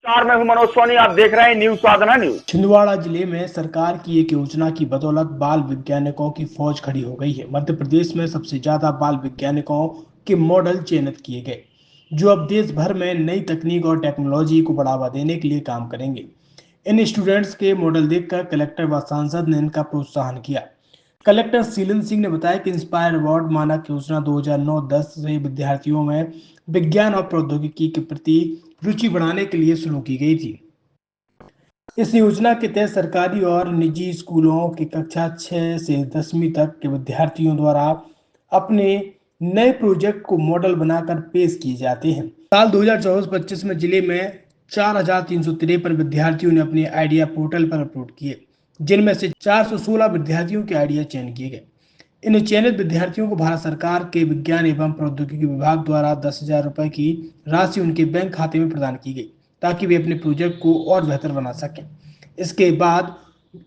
मैं हूं मनोज सोनी, आप देख रहे हैं न्यूज साधना न्यूज। छिंदवाड़ा जिले में सरकार की एक योजना की बदौलत बाल वैज्ञानिकों की फौज खड़ी हो गई है। मध्य प्रदेश में सबसे ज्यादा बाल वैज्ञानिकों के मॉडल चयनित किए गए, जो अब देश भर में नई तकनीक और टेक्नोलॉजी को बढ़ावा देने के लिए काम करेंगे। इन स्टूडेंट्स के मॉडल देखकर कलेक्टर व सांसद ने इनका प्रोत्साहन किया। कलेक्टर शीलन सिंह ने बताया कि इंस्पायर अवार्ड मानक योजना 2009-10 से विद्यार्थियों में विज्ञान और प्रौद्योगिकी के प्रति रुचि बढ़ाने के लिए शुरू की गई थी। इस योजना के तहत सरकारी और निजी स्कूलों की कक्षा 6 से 10वीं तक के विद्यार्थियों द्वारा अपने नए प्रोजेक्ट को मॉडल बनाकर पेश किए जाते हैं। साल 2024-25 में जिले में 4,353 विद्यार्थियों ने अपने आइडिया पोर्टल पर अपलोड किए, जिनमें से 416 विद्यार्थियों के आइडिया चयन किए गए। इन चयनित विद्यार्थियों को भारत सरकार के विज्ञान एवं प्रौद्योगिकी विभाग द्वारा 10,000 रुपए की राशि उनके बैंक खाते में प्रदान की गई, ताकि वे अपने प्रोजेक्ट को और बेहतर बना सकें। इसके बाद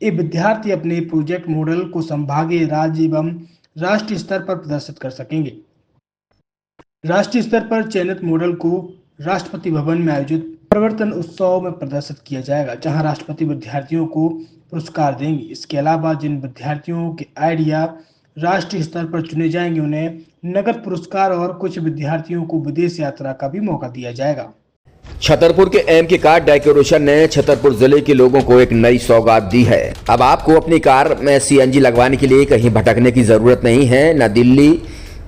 ये विद्यार्थी अपने प्रोजेक्ट मॉडल को संभागीय, राज्य एवं राष्ट्रीय स्तर पर प्रदर्शित कर सकेंगे। राष्ट्रीय स्तर पर चयनित मॉडल को राष्ट्रपति भवन में आयोजित प्रवर्तन उत्सव में प्रदर्शित किया जाएगा, जहां राष्ट्रपति विद्यार्थियों को पुरस्कार देंगे। इसके अलावा जिन विद्यार्थियों के आइडिया राष्ट्रीय स्तर पर चुने जाएंगे, उन्हें नगद पुरस्कार और कुछ विद्यार्थियों को विदेश यात्रा का भी मौका दिया जाएगा। छतरपुर के एमके कार डेकोरेशन ने छतरपुर जिले के लोगों को एक नई सौगात दी है। अब आपको अपनी कार में सीएनजी लगवाने के लिए कहीं भटकने की जरूरत नहीं है, न दिल्ली,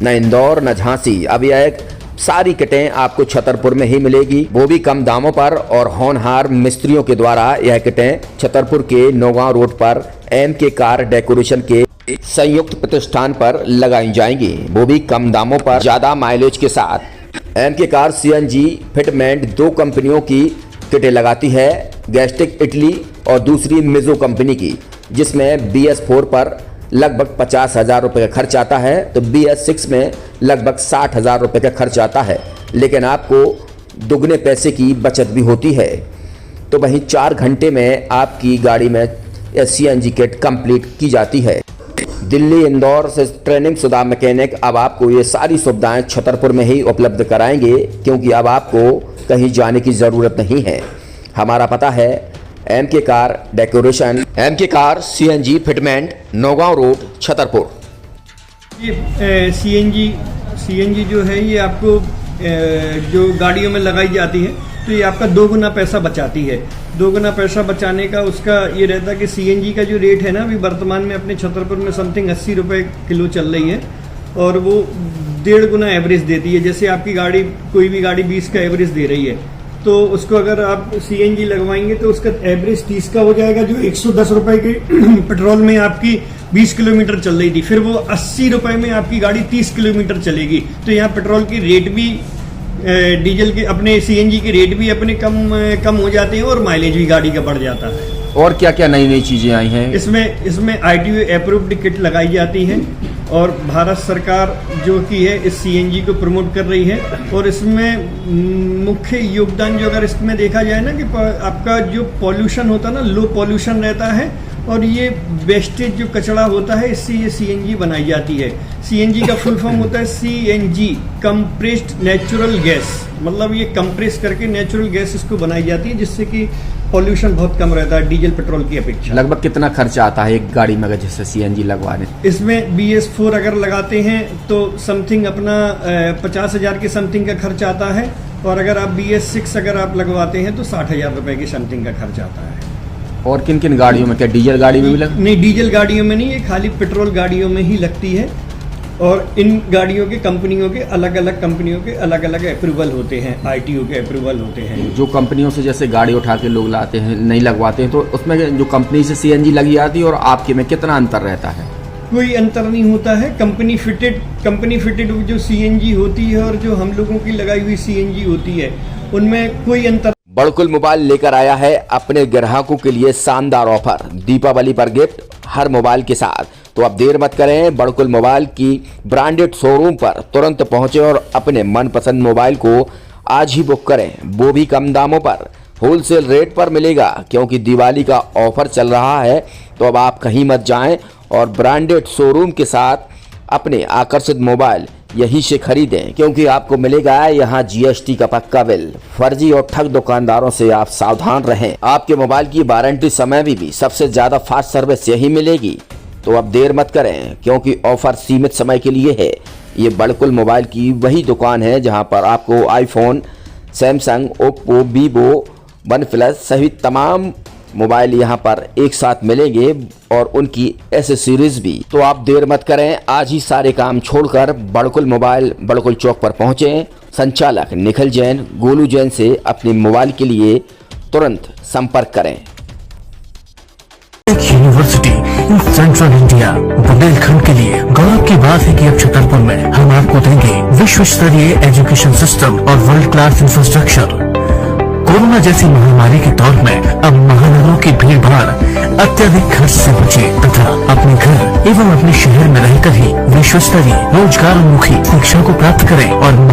न इंदौर, न झांसी। अब यह सारी किटें आपको छतरपुर में ही मिलेगी, वो भी कम दामों पर। और होनहार मिस्त्रियों के द्वारा यह किटें छतरपुर के नौगांव रोड पर एमके कार डेकोरेशन के संयुक्त प्रतिष्ठान पर लगाई जाएंगी, वो भी कम दामों पर, ज्यादा माइलेज के साथ। एमके कार सीएनजी फिटमेंट 2 कंपनियों की किटें लगाती है, गैस्टिक इटली और दूसरी मिजो कंपनी की, जिसमें BS4 पर लगभग 50,000 रुपये का खर्च आता है, तो BS6 में लगभग 60,000 रुपये का खर्च आता है। लेकिन आपको दुगने पैसे की बचत भी होती है। तो वहीं 4 घंटे में आपकी गाड़ी में सीएनजी किट कंप्लीट की जाती है। दिल्ली, इंदौर से ट्रेनिंग शुदा मैकेनिक अब आपको ये सारी सुविधाएं छतरपुर में ही उपलब्ध कराएंगे, क्योंकि अब आपको कहीं जाने की ज़रूरत नहीं है। हमारा पता है MK car decoration, MK car CNG fitment, Naugaon road, Chhatarpur. ये सीएनजी जो है ये आपको जो गाड़ियों में लगाई जाती है, तो ये आपका 2 गुना पैसा बचाती है। 2 गुना पैसा बचाने का उसका ये रहता है कि सीएनजी का जो रेट है ना, अभी वर्तमान में अपने छतरपुर में समथिंग 80 रुपये किलो चल रही है, और वो 1.5 गुना एवरेज देती है। जैसे आपकी गाड़ी, कोई भी गाड़ी 20 का एवरेज दे रही है, तो उसको अगर आप सीएनजी लगवाएंगे तो उसका एवरेज 30 का हो जाएगा। जो 110 रुपए के पेट्रोल में आपकी 20 किलोमीटर चल रही थी, फिर वो 80 रुपए में आपकी गाड़ी 30 किलोमीटर चलेगी। तो यहाँ पेट्रोल की रेट भी, डीजल के, अपने सीएनजी के रेट भी अपने कम हो जाते हैं, और माइलेज भी गाड़ी का बढ़ जाता है। और क्या क्या नई नई चीजें आई हैं? इसमें ITO अप्रूव्ड किट लगाई जाती है, और भारत सरकार जो की है इस सीएनजी को प्रमोट कर रही है। और इसमें मुख्य योगदान जो अगर इसमें देखा जाए ना, कि आपका जो पॉल्यूशन होता है ना, लो पॉल्यूशन रहता है, और ये वेस्टेज जो कचरा होता है, इससे ये सीएनजी बनाई जाती है। सीएनजी का फुल फॉर्म होता है CNG, कंप्रेस्ड नेचुरल गैस। मतलब ये कंप्रेस करके नेचुरल गैस इसको बनाई जाती है, जिससे कि पॉल्यूशन बहुत कम रहता है डीजल पेट्रोल की अपेक्षा। लगभग कितना खर्चा आता है एक गाड़ी में जैसे सीएनजी लगवाने? इसमें BS4 अगर लगाते हैं तो समथिंग अपना 50,000 के समथिंग का खर्च आता है, और अगर आप BS6 अगर आप लगवाते हैं तो 60,000 रुपए की समथिंग का खर्च आता है। और किन किन गाड़ियों में? क्या डीजल गाड़ी में भी नहीं, डीजल गाड़ियों में नहीं, ये खाली पेट्रोल गाड़ियों में ही लगती है। और इन गाड़ियों के कंपनियों के अलग अलग अप्रूवल होते हैं, ITO के अप्रूवल होते हैं। जो कंपनियों से जैसे गाड़ी उठा के लोग लाते हैं, नहीं लगवाते हैं, तो उसमें जो कंपनी से सीएनजी लगी आती है और आपके में कितना अंतर रहता है? कोई अंतर नहीं होता है। कंपनी फिटेड जो सीएनजी होती है और जो हम लोगों की लगाई हुई सीएनजी होती है, उनमें कोई अंतर। बड़कुल मोबाइल लेकर आया है अपने ग्राहकों के लिए शानदार ऑफर, दीपावली पर गिफ्ट हर मोबाइल के साथ। तो अब देर मत करें, बड़कुल मोबाइल की ब्रांडेड शोरूम पर तुरंत पहुंचे और अपने मनपसंद मोबाइल को आज ही बुक करें, वो भी कम दामों पर, होलसेल रेट पर मिलेगा, क्योंकि दिवाली का ऑफर चल रहा है। तो अब आप कहीं मत जाएं और ब्रांडेड शोरूम के साथ अपने आकर्षित मोबाइल यहीं से खरीदें, क्योंकि आपको मिलेगा यहाँ GST का पक्का बिल। फर्जी और ठग दुकानदारों से आप सावधान रहें। आपके मोबाइल की वारंटी समय में भी सबसे ज्यादा फास्ट सर्विस यही मिलेगी। तो अब देर मत करें, क्योंकि ऑफर सीमित समय के लिए है। ये बड़कुल मोबाइल की वही दुकान है जहां पर आपको iPhone, Samsung, Oppo, Vivo, OnePlus सहित तमाम मोबाइल यहां पर एक साथ मिलेंगे और उनकी एसेसरीज भी। तो आप देर मत करें, आज ही सारे काम छोड़कर बड़कुल मोबाइल बड़कुल चौक पर पहुंचें। संचालक निखिल जैन, गोलू जैन से अपने मोबाइल के लिए तुरंत संपर्क करें। University in central India Bundelkhand के लिए गौरव की बात है कि अब छतरपुर में हम आपको देंगे विश्व स्तरीय एजुकेशन सिस्टम और वर्ल्ड क्लास इंफ्रास्ट्रक्चर। कोरोना जैसी महामारी के दौर में अब महानगरों की भीड़ भाड़, अत्यधिक खर्च से बचे तथा अपने घर एवं अपने शहर में रहकर ही विश्व स्तरीय रोजगार उन्मुखी शिक्षा को प्राप्त करें और